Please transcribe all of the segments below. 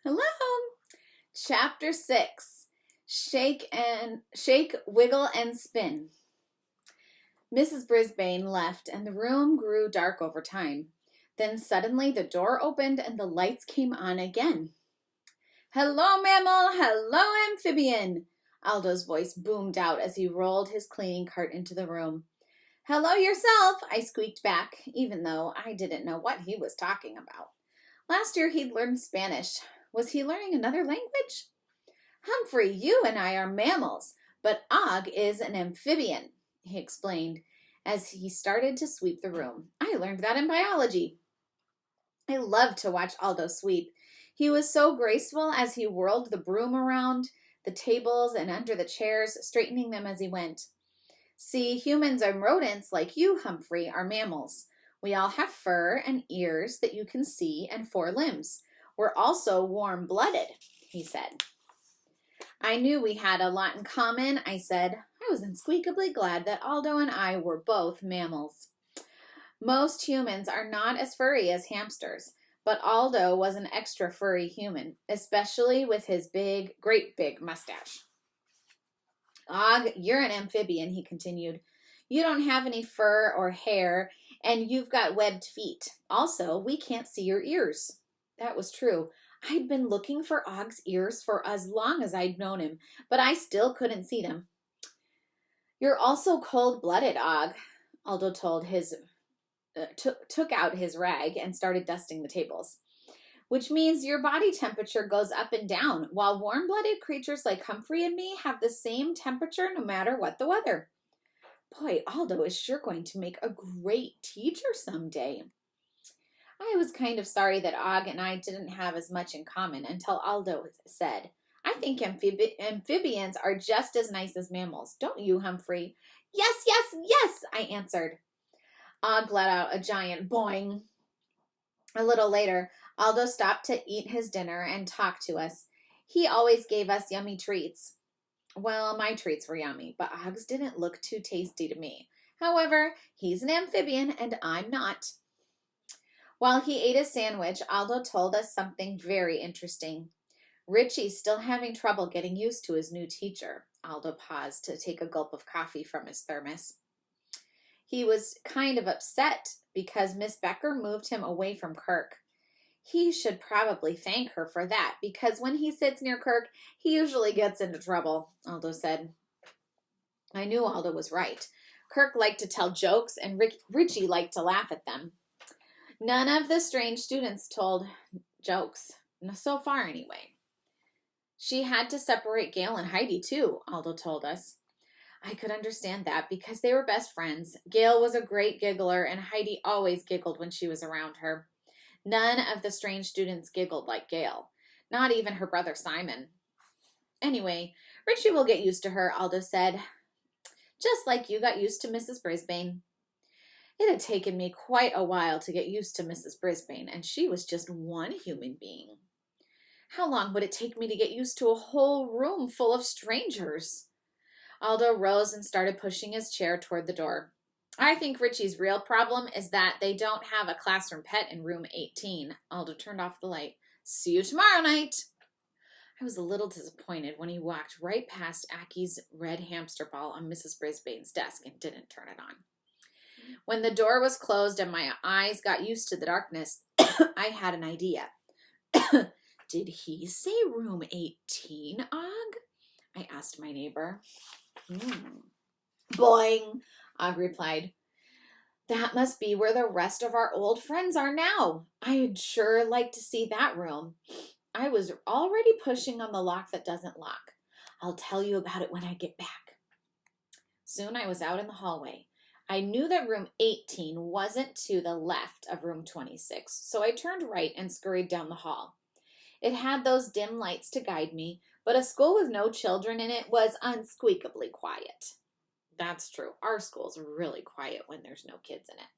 Hello. Chapter 6. Shake, Wiggle, and Spin. Mrs. Brisbane left, and the room grew dark over time. Then suddenly the door opened and the lights came on again. Hello, mammal. Hello, amphibian. Aldo's voice boomed out as he rolled his cleaning cart into the room. Hello yourself, I squeaked back, even though I didn't know what he was talking about. Last year he'd learned Spanish. Was he learning another language? Humphrey, you and I are mammals, but Og is an amphibian, he explained as he started to sweep the room. I learned that in biology. I loved to watch Aldo sweep. He was so graceful as he whirled the broom around the tables and under the chairs, straightening them as he went. See, humans and rodents like you, Humphrey, are mammals. We all have fur and ears that you can see and 4 limbs. We're also warm-blooded, he said. I knew we had a lot in common, I said. I was unsqueakably glad that Aldo and I were both mammals. Most humans are not as furry as hamsters, but Aldo was an extra furry human, especially with his great big mustache. Og, you're an amphibian, he continued. You don't have any fur or hair, and you've got webbed feet. Also, we can't see your ears. That was true. I'd been looking for Og's ears for as long as I'd known him, but I still couldn't see them. You're also cold-blooded, Og, Aldo took out his rag and started dusting the tables, which means your body temperature goes up and down, while warm-blooded creatures like Humphrey and me have the same temperature no matter what the weather. Boy, Aldo is sure going to make a great teacher someday. I was kind of sorry that Og and I didn't have as much in common until Aldo said, I think amphibians are just as nice as mammals. Don't you, Humphrey? Yes, yes, yes, I answered. Og let out a giant boing. A little later, Aldo stopped to eat his dinner and talk to us. He always gave us yummy treats. Well, my treats were yummy, but Og's didn't look too tasty to me. However, he's an amphibian and I'm not. While he ate his sandwich, Aldo told us something very interesting. Richie's still having trouble getting used to his new teacher. Aldo paused to take a gulp of coffee from his thermos. He was kind of upset because Miss Becker moved him away from Kirk. He should probably thank her for that, because when he sits near Kirk, he usually gets into trouble, Aldo said. I knew Aldo was right. Kirk liked to tell jokes, and Richie liked to laugh at them. None of the strange students told jokes, so far anyway. She had to separate Gail and Heidi too, Aldo told us. I could understand that because they were best friends. Gail was a great giggler, and Heidi always giggled when she was around her. None of the strange students giggled like Gail, not even her brother Simon. Anyway, Richie will get used to her, Aldo said, just like you got used to Mrs. Brisbane. It had taken me quite a while to get used to Mrs. Brisbane, and she was just one human being. How long would it take me to get used to a whole room full of strangers? Aldo rose and started pushing his chair toward the door. I think Richie's real problem is that they don't have a classroom pet in room 18. Aldo turned off the light. See you tomorrow night. I was a little disappointed when he walked right past Aki's red hamster ball on Mrs. Brisbane's desk and didn't turn it on. When the door was closed and my eyes got used to the darkness, I had an idea. Did he say room 18, Og? I asked my neighbor. Boing, Og replied. That must be where the rest of our old friends are now. I'd sure like to see that room. I was already pushing on the lock that doesn't lock. I'll tell you about it when I get back. Soon I was out in the hallway. I knew that room 18 wasn't to the left of room 26, so I turned right and scurried down the hall. It had those dim lights to guide me, but a school with no children in it was unsqueakably quiet. That's true. Our school's really quiet when there's no kids in it.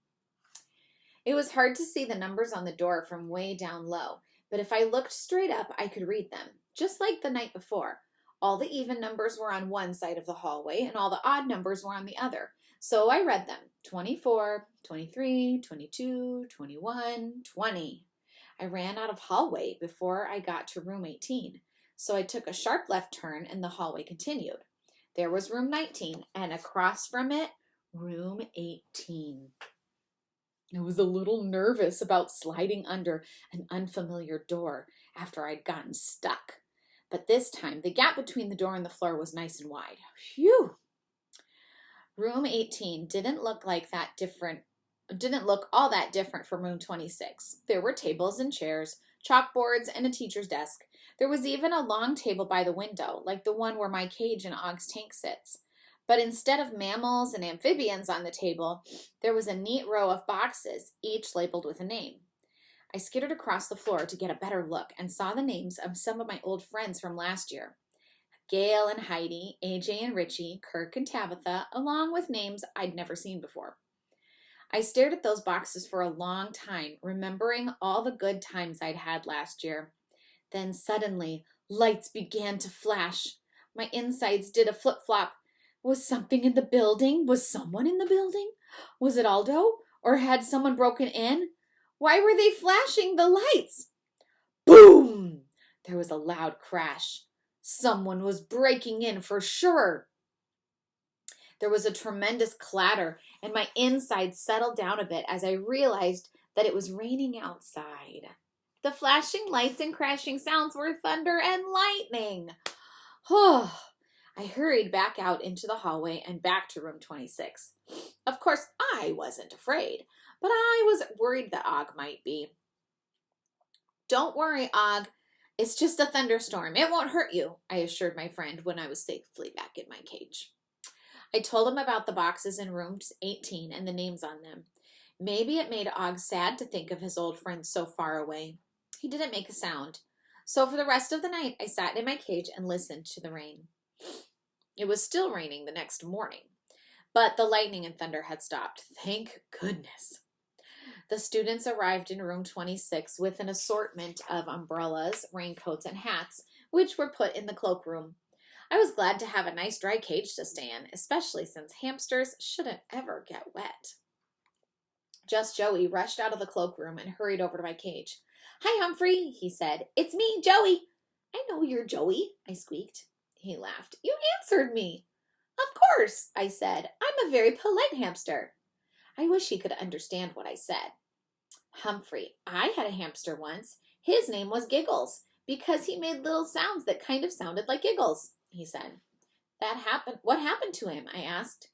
It was hard to see the numbers on the door from way down low, but if I looked straight up, I could read them, just like the night before. All the even numbers were on one side of the hallway, and all the odd numbers were on the other. So I read them, 24, 23, 22, 21, 20. I ran out of hallway before I got to room 18, so I took a sharp left turn and the hallway continued. There was room 19, and across from it, room 18. I was a little nervous about sliding under an unfamiliar door after I'd gotten stuck. But this time, the gap between the door and the floor was nice and wide. Phew! Room 18 didn't look all that different from room 26. There were tables and chairs, chalkboards, and a teacher's desk. There was even a long table by the window, like the one where my cage in Og's tank sits. But instead of mammals and amphibians on the table, there was a neat row of boxes, each labeled with a name. I skittered across the floor to get a better look and saw the names of some of my old friends from last year. Gail and Heidi, AJ and Richie, Kirk and Tabitha, along with names I'd never seen before. I stared at those boxes for a long time, remembering all the good times I'd had last year. Then suddenly, lights began to flash. My insides did a flip-flop. Was something in the building? Was someone in the building? Was it Aldo? Or had someone broken in? Why were they flashing the lights? Boom! There was a loud crash. Someone was breaking in for sure. There was a tremendous clatter, and my insides settled down a bit as I realized that it was raining outside. The flashing lights and crashing sounds were thunder and lightning. Oh, I hurried back out into the hallway and back to room 26. Of course, I wasn't afraid, but I was worried that Og might be. Don't worry, Og. It's just a thunderstorm. It won't hurt you, I assured my friend when I was safely back in my cage. I told him about the boxes in room 18 and the names on them. Maybe it made Og sad to think of his old friends so far away. He didn't make a sound. So for the rest of the night, I sat in my cage and listened to the rain. It was still raining the next morning, but the lightning and thunder had stopped. Thank goodness. The students arrived in room 26 with an assortment of umbrellas, raincoats, and hats, which were put in the cloakroom. I was glad to have a nice dry cage to stay in, especially since hamsters shouldn't ever get wet. Just Joey rushed out of the cloakroom and hurried over to my cage. Hi, Humphrey, he said. It's me, Joey. I know you're Joey, I squeaked. He laughed. You answered me. Of course, I said. I'm a very polite hamster. I wish he could understand what I said. Humphrey, I had a hamster once. His name was Giggles, because he made little sounds that kind of sounded like giggles, he said. What happened to him? I asked.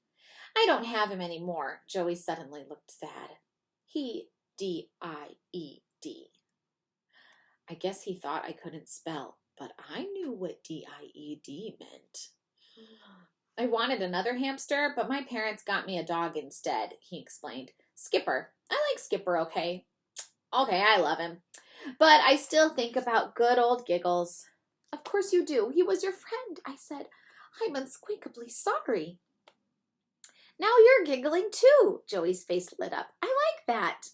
I don't have him anymore. Joey suddenly looked sad. He D-I-E-D. I guess he thought I couldn't spell, but I knew what D-I-E-D meant. I wanted another hamster, but my parents got me a dog instead, he explained. Skipper. I like Skipper, okay? Okay, I love him. But I still think about good old Giggles. Of course you do. He was your friend, I said. I'm unsqueakably sorry. Now you're giggling too. Joey's face lit up. I like that.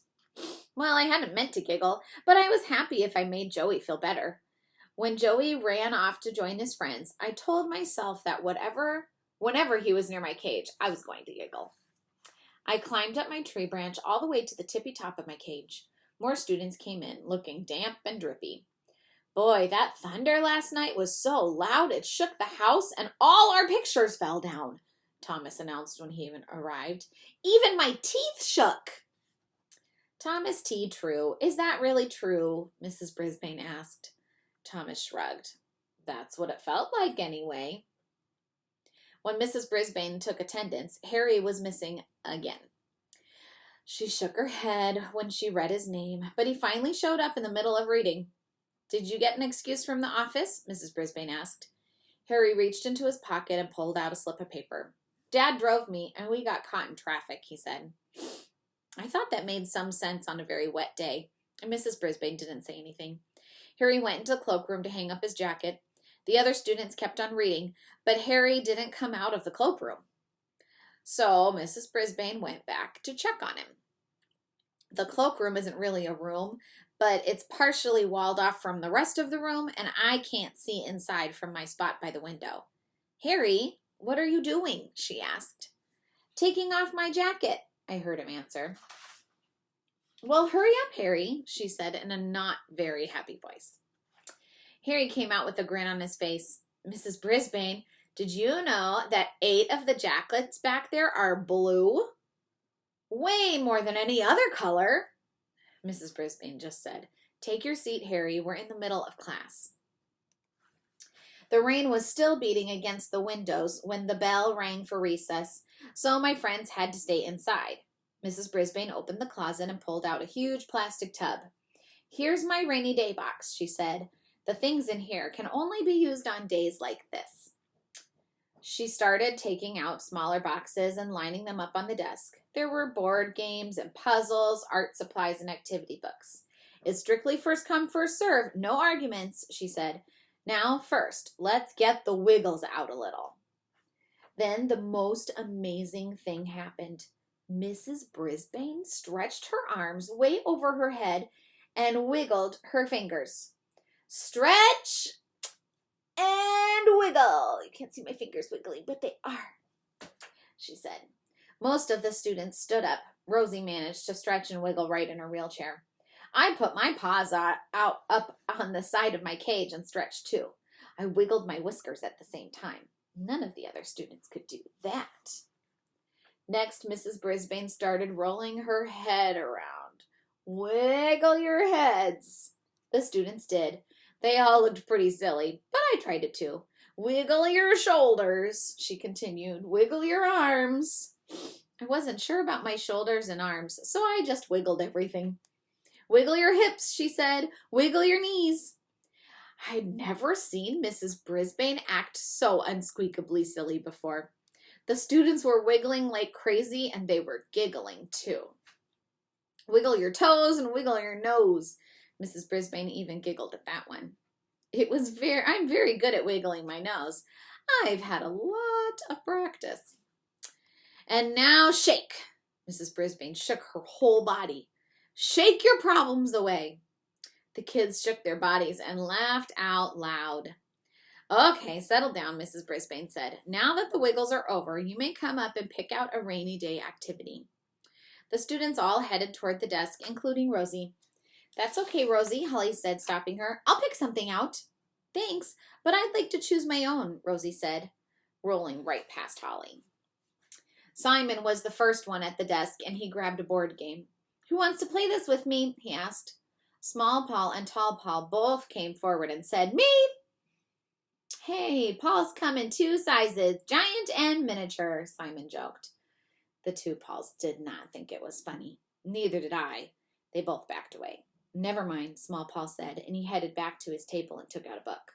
Well, I hadn't meant to giggle, but I was happy if I made Joey feel better. When Joey ran off to join his friends, I told myself that whenever he was near my cage, I was going to giggle. I climbed up my tree branch all the way to the tippy top of my cage. More students came in, looking damp and drippy. Boy, that thunder last night was so loud it shook the house and all our pictures fell down, Thomas announced when he arrived. Even my teeth shook. Thomas T. True. Is that really true? Mrs. Brisbane asked. Thomas shrugged. That's what it felt like anyway. When Mrs. Brisbane took attendance, Harry was missing again. She shook her head when she read his name, but he finally showed up in the middle of reading. Did you get an excuse from the office? Mrs. Brisbane asked. Harry reached into his pocket and pulled out a slip of paper. Dad drove me, and we got caught in traffic, he said. I thought that made some sense on a very wet day, and Mrs. Brisbane didn't say anything. Harry went into the cloakroom to hang up his jacket. The other students kept on reading, but Harry didn't come out of the cloakroom. So Mrs. Brisbane went back to check on him. The cloakroom isn't really a room, but it's partially walled off from the rest of the room, and I can't see inside from my spot by the window. Harry, what are you doing? She asked. Taking off my jacket, I heard him answer. Well, hurry up, Harry, she said in a not very happy voice. Harry came out with a grin on his face. Mrs. Brisbane, did you know that 8 of the jackets back there are blue? Way more than any other color, Mrs. Brisbane just said. Take your seat, Harry. We're in the middle of class. The rain was still beating against the windows when the bell rang for recess, so my friends had to stay inside. Mrs. Brisbane opened the closet and pulled out a huge plastic tub. Here's my rainy day box, she said. The things in here can only be used on days like this. She started taking out smaller boxes and lining them up on the desk. There were board games and puzzles, art supplies, and activity books. It's strictly first come, first serve. No arguments, she said. Now, first, let's get the wiggles out a little. Then the most amazing thing happened. Mrs. Brisbane stretched her arms way over her head and wiggled her fingers. Stretch and wiggle. You can't see my fingers wiggling, but they are, she said. Most of the students stood up. Rosie managed to stretch and wiggle right in her wheelchair. I put my paws up on the side of my cage and stretched too. I wiggled my whiskers at the same time. None of the other students could do that. Next, Mrs. Brisbane started rolling her head around. Wiggle your heads. The students did. They all looked pretty silly, but I tried it too. Wiggle your shoulders, she continued. Wiggle your arms. I wasn't sure about my shoulders and arms, so I just wiggled everything. Wiggle your hips, she said. Wiggle your knees. I'd never seen Mrs. Brisbane act so unsqueakably silly before. The students were wiggling like crazy, and they were giggling too. Wiggle your toes and wiggle your nose. Mrs. Brisbane even giggled at that one. I'm very good at wiggling my nose. I've had a lot of practice. And now shake. Mrs. Brisbane shook her whole body. Shake your problems away. The kids shook their bodies and laughed out loud. Okay, settle down, Mrs. Brisbane said. Now that the wiggles are over, you may come up and pick out a rainy day activity. The students all headed toward the desk, including Rosie. That's okay, Rosie, Holly said, stopping her. I'll pick something out. Thanks, but I'd like to choose my own, Rosie said, rolling right past Holly. Simon was the first one at the desk, and he grabbed a board game. Who wants to play this with me? He asked. Small Paul and Tall Paul both came forward and said, Me! Hey, Paul's come in 2 sizes, giant and miniature, Simon joked. The 2 Pauls did not think it was funny. Neither did I. They both backed away. Never mind, Small Paul said, and he headed back to his table and took out a book.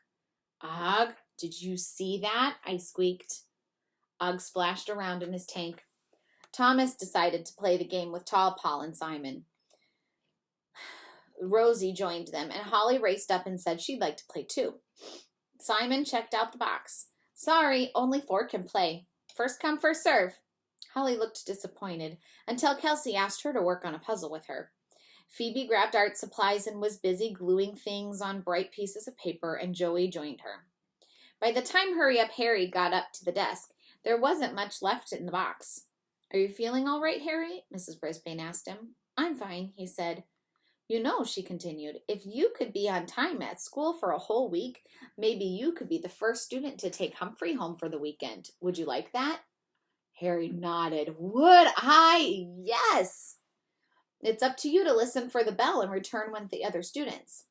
Og, did you see that? I squeaked. Og splashed around in his tank. Thomas decided to play the game with Tall Paul and Simon. Rosie joined them, and Holly raced up and said she'd like to play too. Simon checked out the box. Sorry, only 4 can play. First come, first serve. Holly looked disappointed until Kelsey asked her to work on a puzzle with her. Phoebe grabbed art supplies and was busy gluing things on bright pieces of paper, and Joey joined her. By the time Hurry Up Harry got up to the desk, there wasn't much left in the box. Are you feeling all right, Harry? Mrs. Brisbane asked him. I'm fine, he said. You know, she continued, if you could be on time at school for a whole week, maybe you could be the first student to take Humphrey home for the weekend. Would you like that? Harry nodded. Would I? Yes. It's up to you to listen for the bell and return with the other students.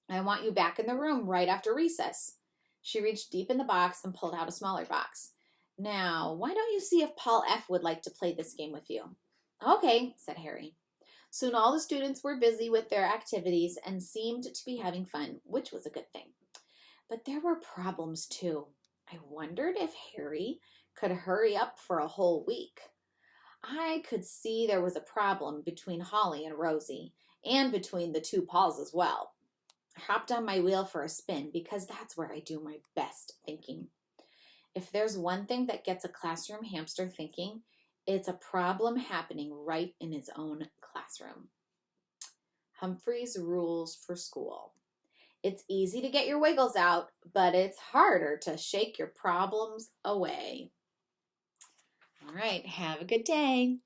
I want you back in the room right after recess. She reached deep in the box and pulled out a smaller box. Now, why don't you see if Paul F. would like to play this game with you? Okay, said Harry. Soon all the students were busy with their activities and seemed to be having fun, which was a good thing. But there were problems too. I wondered if Harry could hurry up for a whole week. I could see there was a problem between Holly and Rosie, and between the 2 Pauls as well. I hopped on my wheel for a spin because that's where I do my best thinking. If there's one thing that gets a classroom hamster thinking, it's a problem happening right in his own classroom. Humphrey's rules for school. It's easy to get your wiggles out, but it's harder to shake your problems away. All right, have a good day.